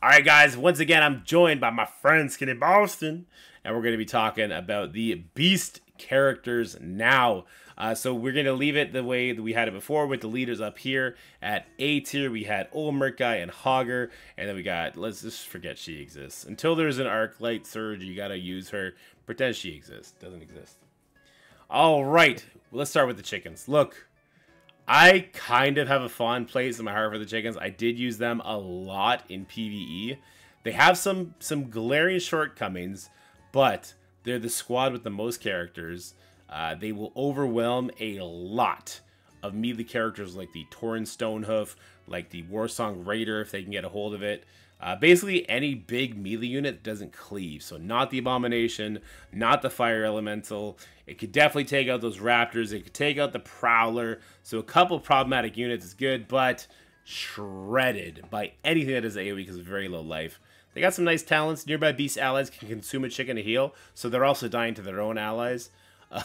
All right, guys, once again, I'm joined by my friend Skinny Boston, and we're going to be talking about the Beast characters now. So we're going to leave it the way that we had it before with the leaders up here. At A tier, we had Olmert Guy and Hogger, and then we got, let's just forget she exists. Until there's an Arc Light Surge, you got to use her. Pretend she exists. Doesn't exist. All right, let's start with the chickens. Look. I kind of have a fond place in my heart for the chickens. I did use them a lot in PvE. They have some glaring shortcomings, but they're the squad with the most characters. They will overwhelm a lot of melee characters like the Tauren Stonehoof, like the Warsong Raider if they can get a hold of it. Basically, any big melee unit doesn't cleave. So not the Abomination, not the Fire Elemental. It could definitely take out those Raptors. It could take out the Prowler. So a couple problematic units is good, but shredded by anything that is AoE because of very low life. They got some nice talents. Nearby beast allies can consume a chicken to heal, so they're also dying to their own allies.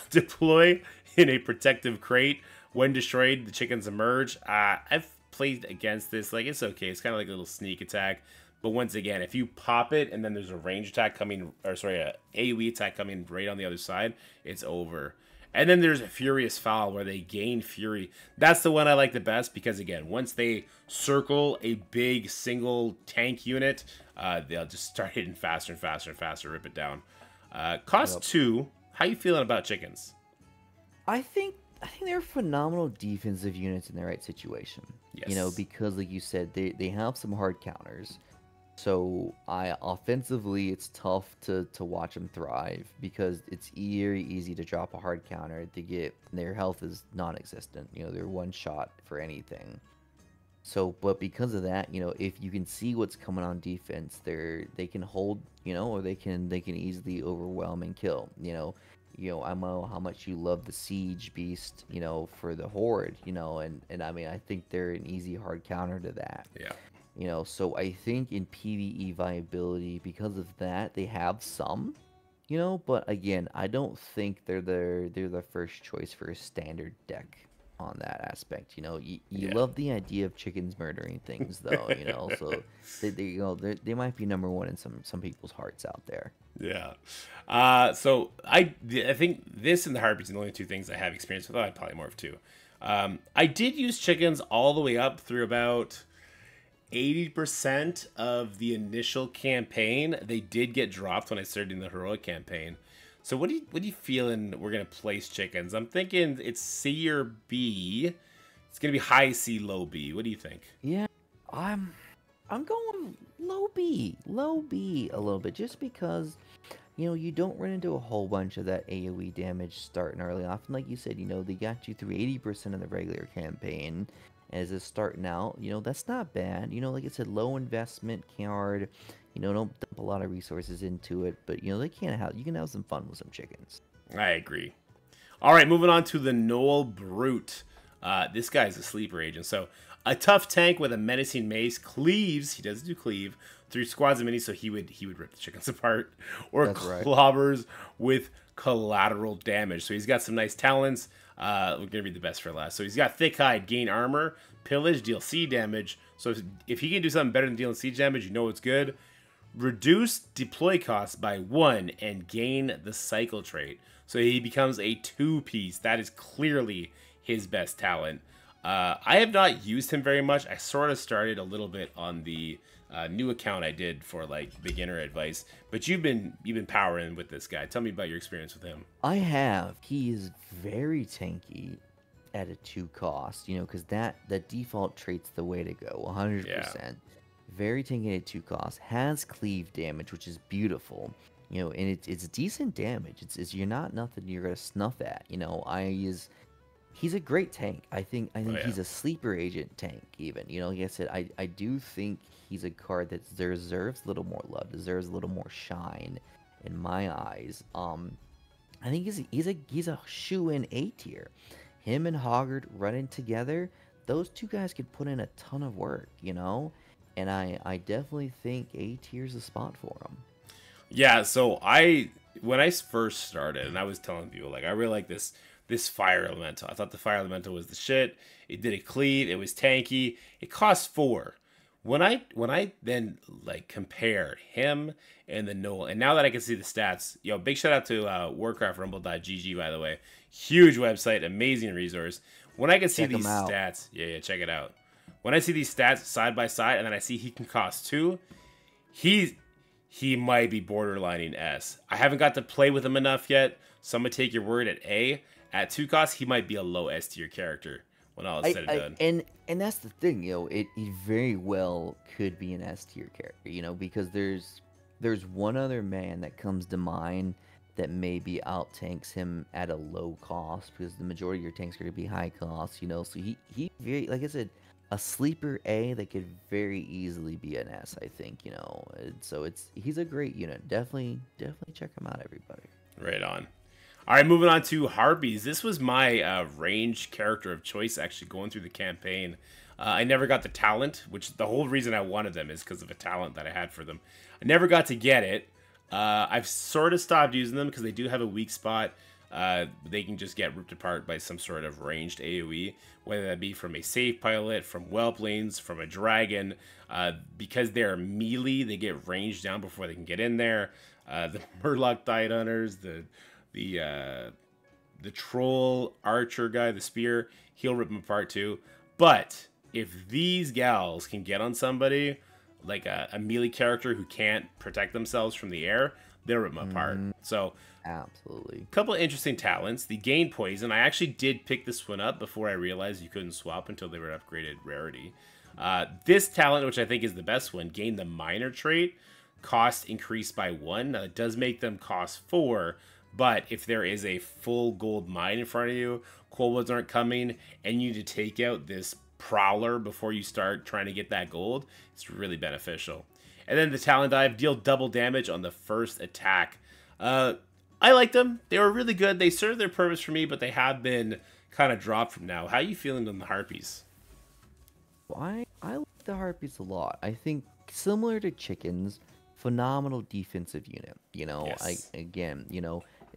Deploy in a protective crate. When destroyed, the chickens emerge. I've played against this. Like, it's okay. It's kind of like a little sneak attack. But once again, if you pop it and then there's a range attack coming, or sorry, a AoE attack coming right on the other side, it's over. And then there's a Furious Foul where they gain Fury. That's the one I like the best because, again, once they circle a big single tank unit, they'll just start hitting faster and faster and faster, rip it down. Cost 2, how you feeling about chickens? I think they're phenomenal defensive units in the right situation. Yes. You know, because like you said, they have some hard counters. So offensively, it's tough to watch them thrive because it's very easy to drop a hard counter. Their health is non-existent. You know, they're one shot for anything. So, but because of that, you know, if you can see what's coming on defense, they can hold, you know, or they can easily overwhelm and kill. You know, I know how much you love the Siege Beast, you know, for the Horde, you know, and I mean, I think they're an easy hard counter to that. Yeah. You know, so I think in PvE viability, because of that, they have some, you know, but again, I don't think they're the first choice for a standard deck on that aspect. You know, you love the idea of chickens murdering things, though, you know, so they might be number one in some people's hearts out there. Yeah. So I think this and the Harpies are the only two things I have experience with. I'd probably more of two. I did use chickens all the way up through about 80% of the initial campaign. They did get dropped when I started in the heroic campaign. So what do you feeling we're gonna place chickens? I'm thinking it's C or B. It's gonna be high C, low B. What do you think? Yeah, I'm going low B a little bit, just because, you know, you don't run into a whole bunch of that AoE damage starting early off. And like you said, you know, they got you through 80% of the regular campaign. As it's starting out, you know, that's not bad. You know, like I said, low investment card. You know, don't dump a lot of resources into it, but you know, you can have some fun with some chickens. I agree. All right, moving on to the Noel Brute. This guy's a sleeper agent. So a tough tank with a menacing mace, cleaves. He does do cleave through squads of minis, so he would rip the chickens apart, or That's right. clobbers with collateral damage. So he's got some nice talents. We're gonna read the best for last. So he's got thick hide, gain armor, pillage, deal siege damage. So if he can do something better than dealing siege damage, you know it's good. Reduce deploy costs by 1 and gain the cycle trait. So he becomes a 2-piece. That is clearly his best talent. I have not used him very much. I sort of started a little bit on the new account I did for like beginner advice, but you've been powering with this guy. Tell me about your experience with him. I have. He is very tanky at a 2 cost, you know, because that default trait's the way to go, 100%. Yeah. Very tanky at 2 cost. Has cleave damage, which is beautiful, you know, and it's decent damage. It's you're not nothing you're gonna snuff at, you know. He's a great tank. I think he's a sleeper agent tank even. You know, like I said, I do think he's a card that deserves a little more love, deserves a little more shine in my eyes. I think he's a shoe-in A tier. Him and Hoggard running together, those two guys could put in a ton of work, you know? And I definitely think A tier's a spot for him. Yeah, so when I first started, and I was telling people, like, I really like this Fire Elemental. I thought the Fire Elemental was the shit. It did a cleave. It was tanky. It cost 4. When I then like compare him and the Noel, and now that I can see the stats, big shout out to WarcraftRumble.gg, by the way, huge website, amazing resource. When I can see Check them these out. stats, yeah, check it out. When I see these stats side by side, and then I see he can cost 2, he he might be borderlining S. I haven't got to play with him enough yet, so I'm gonna take your word at A. At 2 costs, he might be a low S tier character when all is said and done. And that's the thing, it very well could be an S tier character, because there's one other man that comes to mind that maybe out tanks him at a low cost, because the majority of your tanks are going to be high cost, so he very, like I said, a sleeper A that could very easily be an S, I think, and so he's a great unit. Definitely check him out, everybody. Right on. All right, moving on to Harpies. This was my range character of choice actually going through the campaign. I never got the talent, which the whole reason I wanted them is because of a talent that I had for them. I never got to get it. I've sort of stopped using them because they do have a weak spot. They can just get ripped apart by some sort of ranged AoE, whether that be from a save pilot, from whelplings, from a dragon. Because they're melee, they get ranged down before they can get in there. The Murloc Tidehunters, the troll archer guy, the spear, he'll rip them apart too. But if these gals can get on somebody, like a melee character who can't protect themselves from the air, they'll rip them apart. So, Absolutely. a couple of interesting talents. The gain poison, I actually did pick this one up before I realized you couldn't swap until they were upgraded rarity. This talent, which I think is the best one, gain the minor trait, cost increased by 1. Now, it does make them cost 4, but if there is a full gold mine in front of you, kobolds aren't coming, and you need to take out this prowler before you start trying to get that gold, it's really beneficial. And then the talent dive, deal double damage on the first attack. I liked them. They were really good. They served their purpose for me, but they have been kind of dropped from now. How are you feeling on the Harpies? I like the Harpies a lot. I think similar to chickens, phenomenal defensive unit. Yes.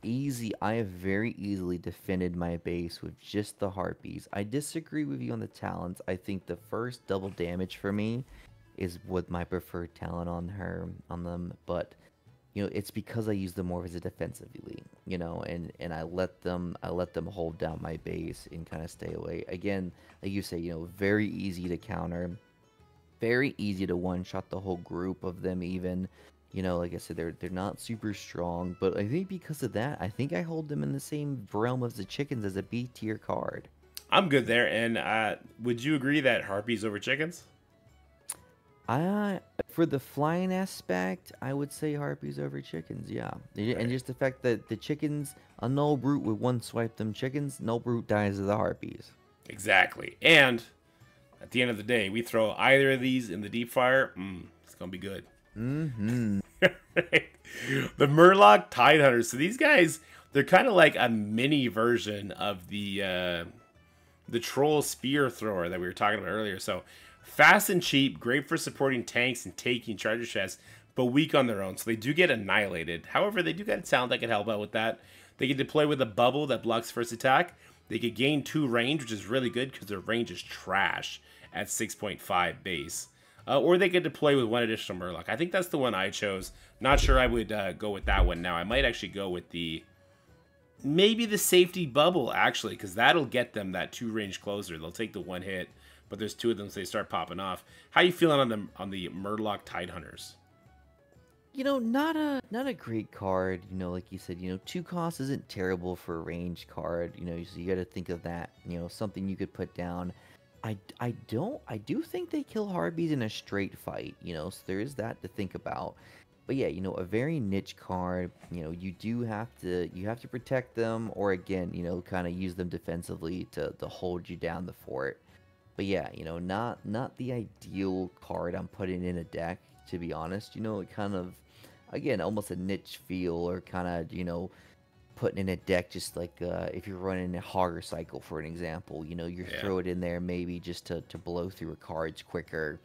Easy. I have very easily defended my base with just the Harpies. I disagree with you on the talents. I think the first double damage for me is what my preferred talent on them, but it's because I use them more as a defensive elite, and I let them hold down my base and kind of stay away. Again, like you say, very easy to counter, very easy to one-shot the whole group of them even. Like I said, they're not super strong, but I think because of that, I think I hold them in the same realm as the chickens as a B tier card. I'm good there. And would you agree that Harpies over chickens? For the flying aspect, I would say Harpies over chickens, yeah. And Right. just the fact that the chickens, a null brute would one swipe them chickens, null brute dies to the Harpies. Exactly. And at the end of the day, we throw either of these in the deep fryer, it's going to be good. Mm-hmm. The Murloc Tidehunters. So these guys, they're kind of like a mini version of the troll spear thrower that we were talking about earlier. So fast and cheap, great for supporting tanks and taking treasure chests, but weak on their own. So they do get annihilated. However, they do get a talent that can help out with that. They can deploy with a bubble that blocks first attack. They could gain 2 range, which is really good because their range is trash at 6.5 base. Or they could deploy with 1 additional Murloc. I think that's the one I chose. Not sure I would go with that one now. I might actually go with maybe the safety bubble, actually, because that'll get them that 2 range closer. They'll take the 1 hit, but there's 2 of them, so they start popping off. How you feeling on the Murloc Tidehunters? Not a great card, like you said, 2 cost isn't terrible for a range card, so you got to think of that, something you could put down. I do think they kill Harpies in a straight fight, so there is that to think about. But yeah, a very niche card, you have to protect them, or again, kind of use them defensively to hold you down the fort. But yeah, not the ideal card I'm putting in a deck, to be honest. It kind of, again, almost a niche feel, or kind of, putting in a deck just like if you're running a Hogger Cycle, for an example, you Yeah. throw it in there maybe just to blow through a cards quicker,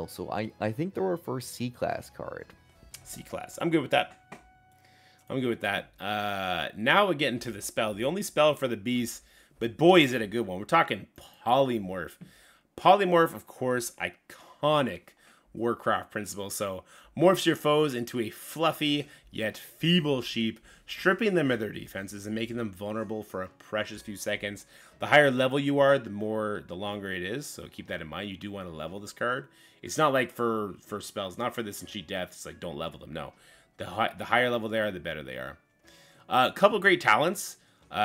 so I think they're our first C-class card. C-class. I'm good with that. I'm good with that. Now we're getting to the spell. The only spell for the beast, but boy, is it a good one. We're talking Polymorph. Polymorph, of course, iconic Warcraft principle. So morphs your foes into a fluffy yet feeble sheep, stripping them of their defenses and making them vulnerable for a precious few seconds. The higher level you are, the longer it is. So keep that in mind. You do want to level this card. It's not like for spells, not for this and cheat death. It's like don't level them. No, the higher level they are, the better they are. A couple great talents.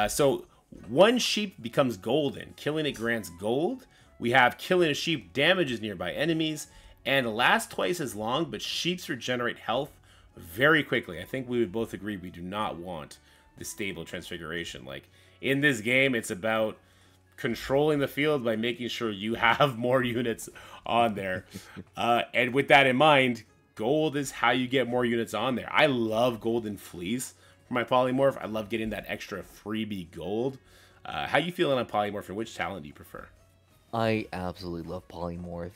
So one sheep becomes golden. Killing it grants gold. We have killing a sheep damages nearby enemies and lasts twice as long, but sheeps regenerate health very quickly. I think we would both agree we do not want the stable transfiguration. Like in this game, it's about controlling the field by making sure you have more units on there. And with that in mind, gold is how you get more units on there. I love Golden Fleece for my polymorph. I love getting that extra freebie gold. How you feeling on polymorph, and which talent do you prefer? I absolutely love polymorph.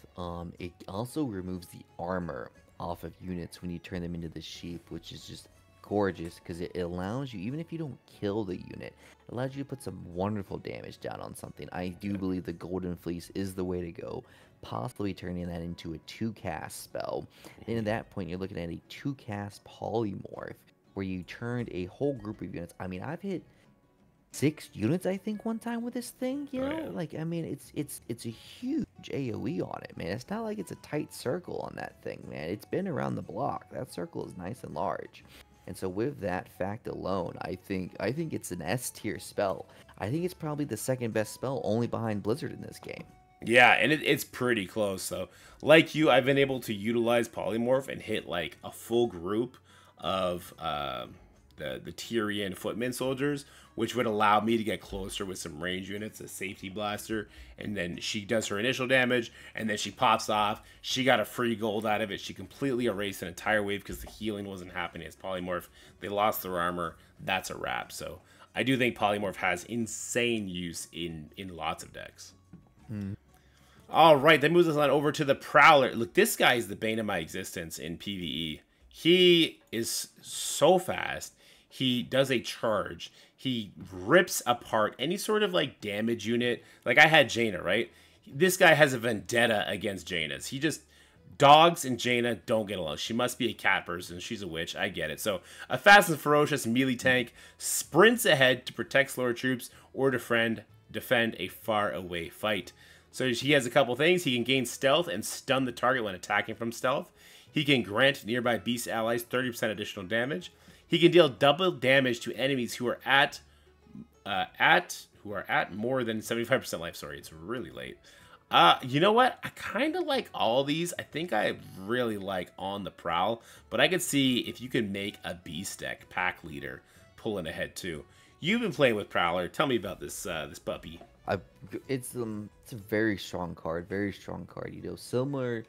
It also removes the armor off of units when you turn them into the sheep, which is just gorgeous because it allows you, even if you don't kill the unit, it allows you to put some wonderful damage down on something. I do believe the Golden Fleece is the way to go, possibly turning that into a 2-cast spell. And at that point, you're looking at a 2-cast polymorph where you turned a whole group of units. I mean, I've hit 6 units, I think, one time with this thing, you know? Oh, yeah. Like, I mean, it's a huge AoE on it, man. It's not like it's a tight circle on that thing, man. It's been around the block. That circle is nice and large. And so with that fact alone, I think it's an S tier spell. I think it's probably the second best spell, only behind Blizzard in this game. Yeah, and it's pretty close. So, like you, I've been able to utilize polymorph and hit like a full group of the Tyrian footman soldiers, which would allow me to get closer with some range units, a safety blaster, and then she does her initial damage, and then she pops off. She got a free gold out of it. She completely erased an entire wave because the healing wasn't happening as polymorph. They lost their armor. That's a wrap. So I do think polymorph has insane use in lots of decks. All right, that moves us on over to the Prowler. Look, this guy is the bane of my existence in PvE. He is so fast. He does a charge. He rips apart any sort of like damage unit. Like I had Jaina, right? This guy has a vendetta against Jainas. He just dogs and Jaina don't get along. She must be a cat person. She's a witch. I get it. So a fast and ferocious melee tank sprints ahead to protect slower troops or defend a far away fight. So he has a couple things. He can gain stealth and stun the target when attacking from stealth. He can grant nearby beast allies 30% additional damage. He can deal double damage to enemies who are at more than 75% life. Sorry, it's really late. You know what? I kind of like all these. I think I really like On the Prowl, but I could see if you could make a beast deck pack leader pulling ahead too. You've been playing with Prowler. Tell me about this this puppy. It's a very strong card, You know, similar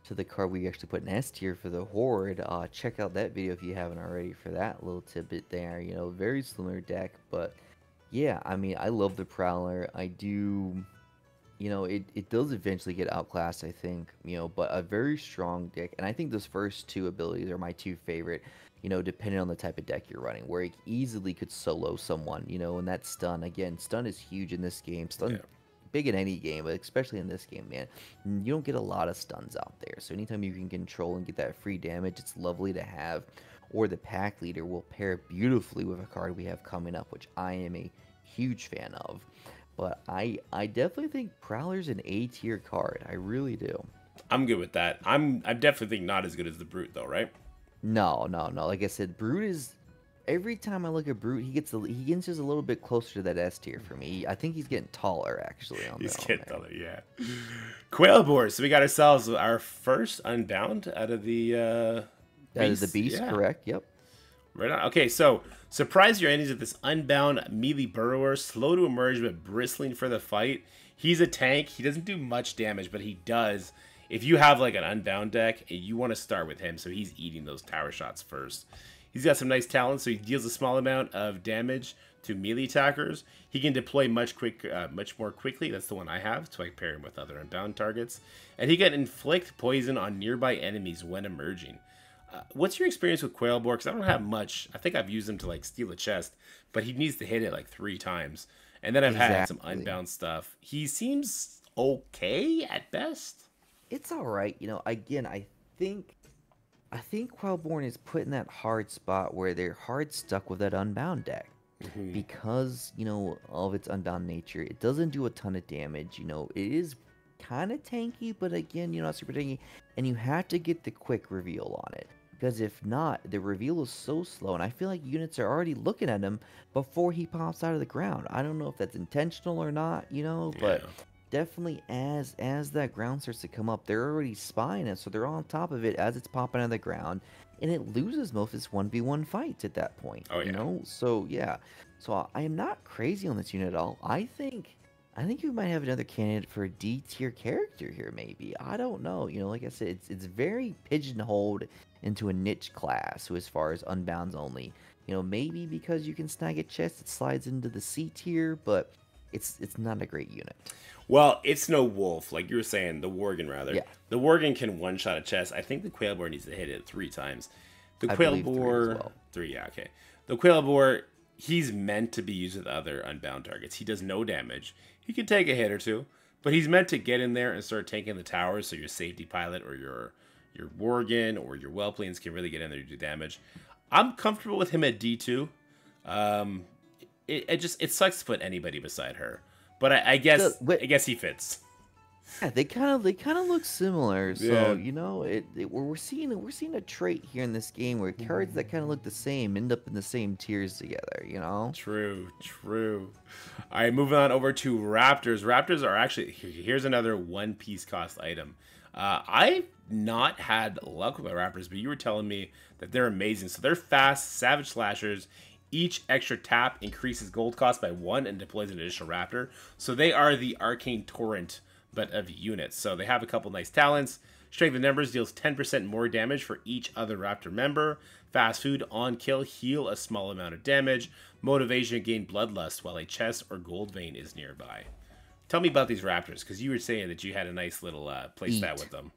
to the card we actually put in S tier for the Horde. Check out that video if you haven't already for that little tidbit there. You know, very similar deck, but yeah, I mean, I love the Prowler. I do, you know, it does eventually get outclassed, I think, you know, but a very strong deck. And I think those first 2 abilities are my 2 favorite, you know, depending on the type of deck you're running, where it easily could solo someone, you know, and that stun. Again, stun is huge in this game. Stun big in any game, but especially in this game, man. You don't get a lot of stuns out there. So anytime you can control and get that free damage, it's lovely to have. Or the pack leader will pair beautifully with a card we have coming up, which I am a huge fan of. But I definitely think Prowler's an A tier card. I really do. I'm good with that. I'm definitely think not as good as the Brute though, right? No. Like I said, Brute is. Every time I look at Brute, he gets just a little bit closer to that S tier for me. I think he's getting taller, actually. He's getting taller, yeah. Quailboar. So we got ourselves our first Unbound out of the beast, yeah. Correct? Yep. Right on. Okay, so surprise your enemies with this Unbound melee burrower, slow to emerge but bristling for the fight. He's a tank. He doesn't do much damage, but he does. If you have like an Unbound deck, you want to start with him, so he's eating those tower shots first. He's got some nice talents, so he deals a small amount of damage to melee attackers. He can deploy much more quickly. That's the one I have, so I can pair him with other Unbound targets. And he can inflict poison on nearby enemies when emerging. What's your experience with Quailboar? Because I don't have much. I think I've used him to like steal a chest, but he needs to hit it like 3 times. And then I've had some Unbound stuff. He seems okay at best. it's all right. Again, I think Wildborn is put in that hard spot where they're hard stuck with that Unbound deck Hmm. because of its Unbound nature. It doesn't do a ton of damage. It is kind of tanky, but again, not super tanky, and you have to get the quick reveal on it. Because if not, the reveal is so slow, and I feel like units are already looking at him before he pops out of the ground. I don't know if that's intentional or not, but Yeah. definitely as that ground starts to come up, they're already spying it, so they're on top of it as it's popping out of the ground, and it loses most of its 1v1 fights at that point, Oh yeah. So yeah, so I am not crazy on this unit at all. I think we might have another candidate for a D tier character here, maybe. I don't know. Like I said, it's very pigeonholed into a niche class, so as far as Unbounds only. Maybe because you can snag a chest, it slides into the C tier, but it's not a great unit. Well, it's no wolf, like you were saying, the Worgen rather. Yeah, The Worgen can one shot a chest. I think the Quail Boar needs to hit it 3 times. The I Quail believe 3 as Boar well. 3, yeah, okay. The Quail Boar, he's meant to be used with other unbound targets. He does no damage. He can take a hit or two, but he's meant to get in there and start tanking the towers so your safety pilot or your Worgen or your Whelplings can really get in there to do damage. I'm comfortable with him at D2. Um, it sucks to put anybody beside her, but I The guess wait, I guess he fits. yeah, they kind of look similar. So Yeah, we're seeing a trait here in this game where cards that kind of look the same end up in the same tiers together. true, true. All right, moving on over to Raptors. Raptors are actually here's another one piece cost item. I've not had luck with my Raptors, but you were telling me that they're amazing. So they're fast, savage slashers. Each extra tap increases gold cost by 1 and deploys an additional Raptor. So they are the Arcane Torrent, but of units. So they have a couple nice talents. Strength of Numbers deals 10% more damage for each other Raptor member. Fast Food on kill, heal a small amount of damage. Motivation, gain Bloodlust while a chest or gold vein is nearby. Tell me about these Raptors, because you were saying that you had a nice little play stat Eat. with them.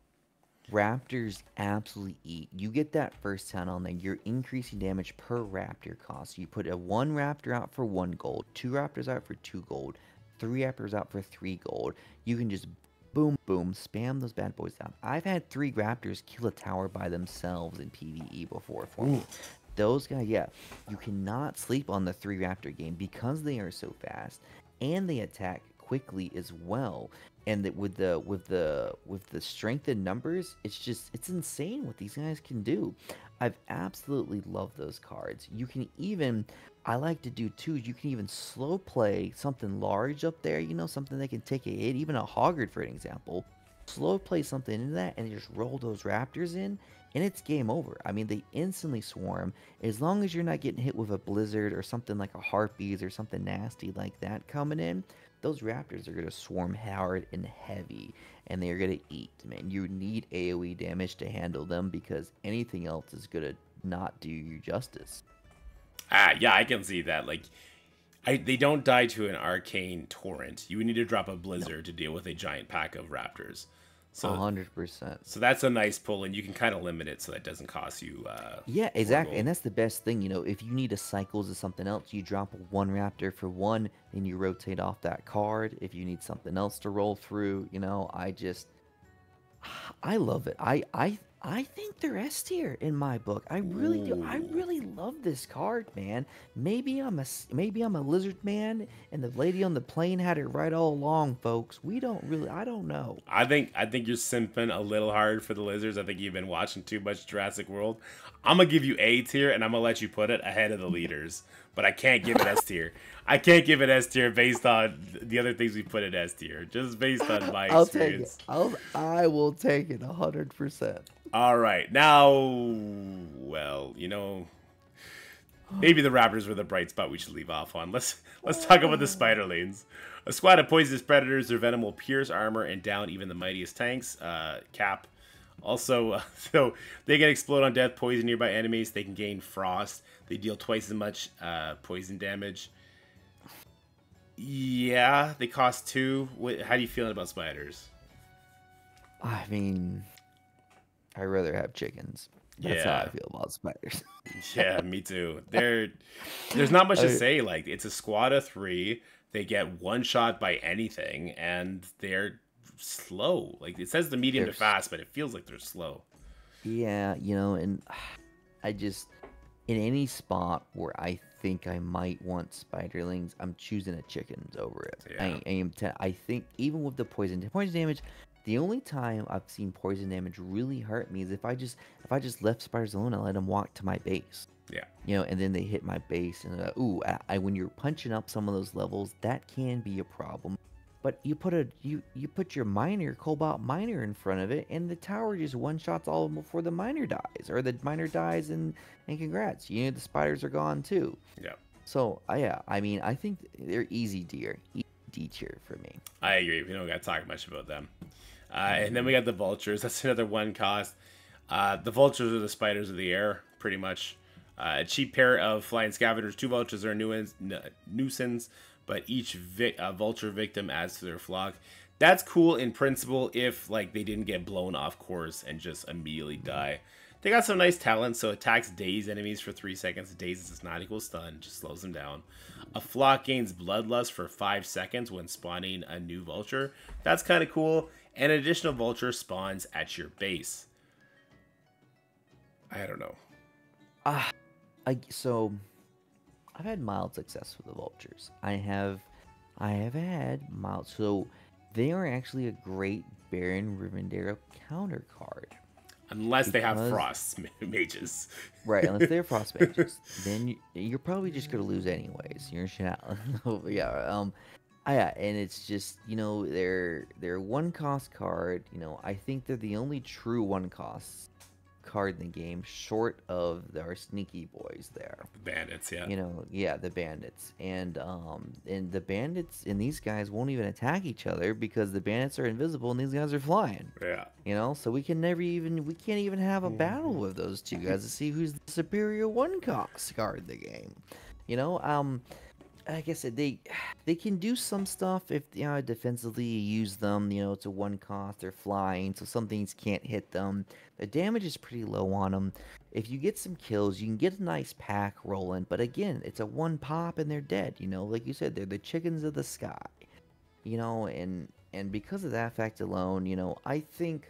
Raptors absolutely eat. You get that first sound on there, you're increasing damage per raptor cost. You put a one raptor out for 1 gold, 2 raptors out for 2 gold, 3 raptors out for 3 gold. You can just boom, boom, spam those bad boys down. I've had 3 raptors kill a tower by themselves in PvE before for Ooh. me. Those guys, yeah, you cannot sleep on the 3 raptor game because they are so fast and they attack quickly as well, and that with the strength in numbers, it's insane what these guys can do. I've absolutely loved those cards. You can even I like to do too. You can even slow play something large up there. Something that can take a hit, even a Hoggard for an example. Slow play something into that and just roll those Raptors in, and it's game over. I mean, they instantly swarm. As long as you're not getting hit with a Blizzard or something like a Harpies or something nasty like that coming in, those Raptors are going to swarm hard and heavy, and they're going to eat, man. You need AoE damage to handle them because anything else is going to not do you justice. Ah, yeah, I can see that. Like, they don't die to an arcane torrent. You would need to drop a No, blizzard to deal with a giant pack of raptors. So 100%. so that's a nice pull, and you can kind of limit it so that doesn't cost you Yeah, four exactly. gold. And that's the best thing. If you need a cycles or something else, you drop one Raptor for one, and you rotate off that card. If you need something else to roll through, I love it. I think they're S tier in my book. I really do. I Ooh. really love this card, man. Maybe I'm a lizard man, and the lady on the plane had it right all along, folks. We don't really. I don't know. I think you're simping a little hard for the lizards. I think you've been watching too much Jurassic World. I'm gonna give you A tier, and I'm gonna let you put it ahead of the leaders. But I can't give it S tier. I can't give it S tier based on the other things we put in S tier, just based on my I'll take it. experience. I will take it 100%. All right, now, well, maybe the Raptors were the bright spot we should leave off on. Let's talk about the Spiderlings. A squad of poisonous predators. Their venom will pierce armor and down even the mightiest tanks. Cap. Also, so they can explode on death, poison nearby enemies. They can gain frost. They deal twice as much poison damage. Yeah, they cost 2. How do you feeling about spiders? I mean, I'd rather have chickens. That's how I Yeah. feel about spiders. Yeah, me too. There's not much to I, say. Like, it's a squad of 3. They get one shot by anything, and they're slow. Like, it says the medium to fast, but it feels like they're slow. Yeah, you know, and I just, in any spot where I think I might want spiderlings, I'm choosing a chickens over it. Yeah. I think even with the poison damage, the only time I've seen poison damage really hurt me is if I just left spiders alone and let them walk to my base. Yeah. You know, and then they hit my base, and ooh, when you're punching up some of those levels, that can be a problem. But you put your miner, cobalt miner, in front of it, and the tower just one shots all of them before the miner dies, or the miner dies, and congrats, you know, the spiders are gone too. Yeah. So yeah, I mean, I think they're easy D tier for me. I agree. We don't got to talk much about them. And then we got the vultures. That's another 1 cost. The vultures are the spiders of the air, pretty much. A cheap pair of flying scavengers. 2 vultures are a nuisance, but each vulture victim adds to their flock. That's cool in principle if like they didn't get blown off course and just immediately die. They got some nice talent, so attacks daze enemies for 3 seconds. Daze does not equal stun, just slows them down. A flock gains bloodlust for 5 seconds when spawning a new vulture. That's kind of cool. And an additional vulture spawns at your base. I don't know. So I've had mild success with the vultures. I have had mild. So they are actually a great Baron Rivendell counter card. Unless they have frost mages. Right, unless they're frost mages. Then you're probably just going to lose anyways. You're not. Yeah, yeah, and it's just, you know, they're 1 cost card. You know, I think they're the only true 1 cost card in the game, short of our sneaky boys there. The bandits, yeah. You know, yeah, the bandits. And the bandits and these guys won't even attack each other because the bandits are invisible and these guys are flying. Yeah. You know, so we can't even have a battle with those 2 guys to see who's the superior 1 cost card in the game. You know, like I said, they can do some stuff if, you know, defensively you use them. You know, it's a 1 cost, they're flying, so some things can't hit them. The damage is pretty low on them. If you get some kills, you can get a nice pack rolling, but again, it's a 1 pop and they're dead. You know, like you said, they're the chickens of the sky. You know, and because of that fact alone, you know, I think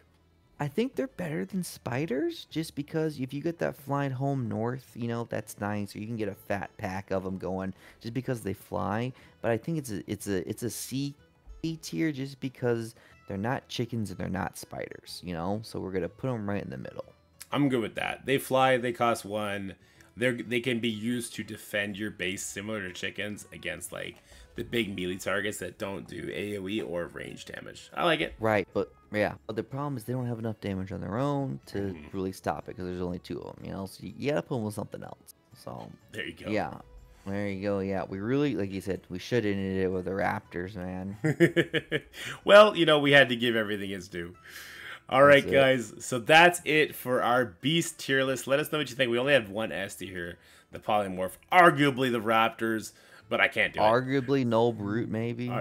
they're better than spiders, just because if you get that flying home north, you know, that's nice. Or you can get a fat pack of them going just because they fly. But I think it's a C tier just because they're not chickens and they're not spiders, you know. So we're gonna put them right in the middle. I'm good with that. They fly. They cost 1. They can be used to defend your base, similar to chickens, against like the big melee targets that don't do AoE or range damage. I like it. Right, but yeah, but the problem is they don't have enough damage on their own to really stop it because there's only 2 of them, you know. So you gotta put them with something else. So there you go. Yeah, there you go. Yeah, we really, like you said, we should have ended it with the Raptors, man. Well, you know, we had to give everything its due. All right, guys. So that's it for our beast tier list. Let us know what you think. We only have 1 Esty here, the polymorph, arguably the Raptors, but I can't do it. Arguably no brute, maybe.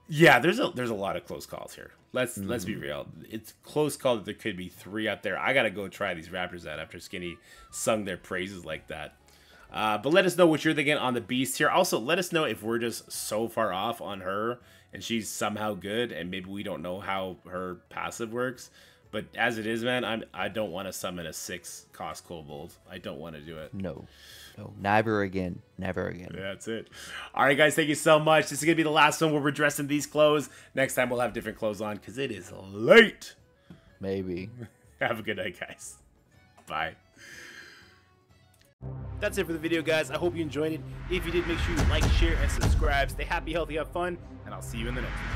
Yeah, there's a lot of close calls here. Let's be real. It's close call that there could be 3 out there. I gotta go try these Raptors out after Skinny sung their praises like that. But let us know what you're thinking on the beast here. Also, let us know if we're just so far off on her and she's somehow good and maybe we don't know how her passive works. But as it is, man, I don't want to summon a 6 cost kobold. I don't want to do it. No, never again. Never again. That's it. All right, guys, thank you so much. This is going to be the last one where we're dressing these clothes. Next time we'll have different clothes on because it is late. Maybe. Have a good night, guys. Bye. That's it for the video, guys. I hope you enjoyed it. If you did, make sure you like, share, and subscribe. Stay happy, healthy, have fun, and I'll see you in the next one.